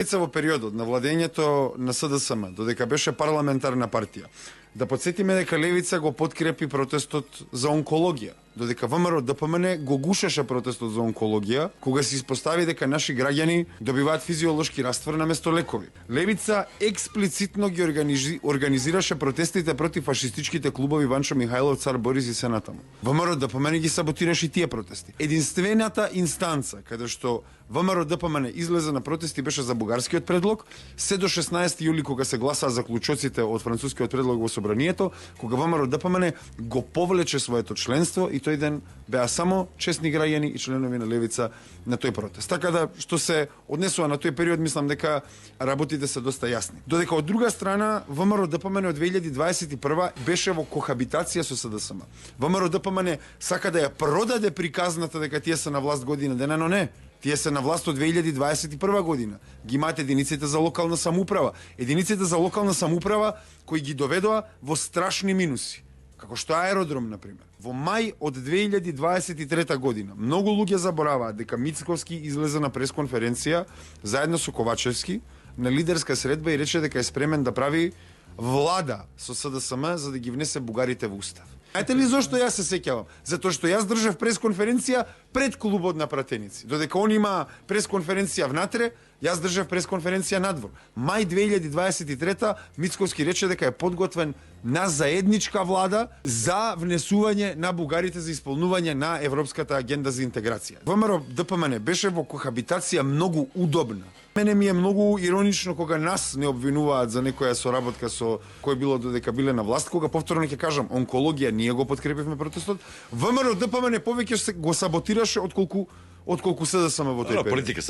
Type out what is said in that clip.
Во периодот на владењето на СДСМ, додека беше парламентарна партија, да подсетиме дека Левица го подкрепи протестот за онкологија, додека ВМРО ДПМН го гушеше протестот за онкологија, кога се испостави дека наши граѓани добиваат физиолошки раствор наместо лекови. Левица експлицитно ги организираше протестите против фашистичките клубови Ванчо Михајлов, Цар Борис и се натаму. ВМРО ДПМН ги саботираше тие протести. Единствената инстанца каде што ВМРО ДПМН излезе на протести беше за бугарскиот предлог, се до 16 јули кога се гласаа заклучоците од францускиот предлог во собранието, кога ВМРО ДПМН го повлече своето членство и тој ден беа само честни граѓани и членови на Левица на тој протест. Така да, што се однесува на тој период, мислам дека работите се доста јасни. Додека од друга страна, ВМРО ДПМН од 2021 беше во кохабитација со СДСМ. ВМРО ДПМН сака да ја продаде приказната дека тие се на власт година дена, но не. Тие се на власт од 2021 година. Ги имаат единиците за локална самоуправа. Единиците за локална самоуправа кои ги доведоа во страшни минуси. Како што аеродром, например. Во мај од 2023 година многу луѓе забораваат дека Мицковски излезе на пресконференција заедно со Ковачевски на лидерска средба и рече дека е спремен да прави влада со СДСМ за да ги внесе бугарите во устав. Знаете ли зошто јас се сеќавам? Затоа што јас држав пресконференција пред клубот на пратеници. Додека он има пресконференција внатре, јас држав пресконференција надвор. Мај 2023 Мицковски рече дека е подготвен на заедничка влада за внесување на бугарите за исполнување на европската агенда за интеграција. ВМРО ДПМН беше во кохабитација многу удобна. Мене ми е многу иронично кога нас не обвинуваат за некоја соработка со кој било додека биле на власт, кога повторно ќе кажам, онкологија ние го подкрепивме протестот. ВМРО ДПМН повеќе го саботираше отколку СДСМ во тој период.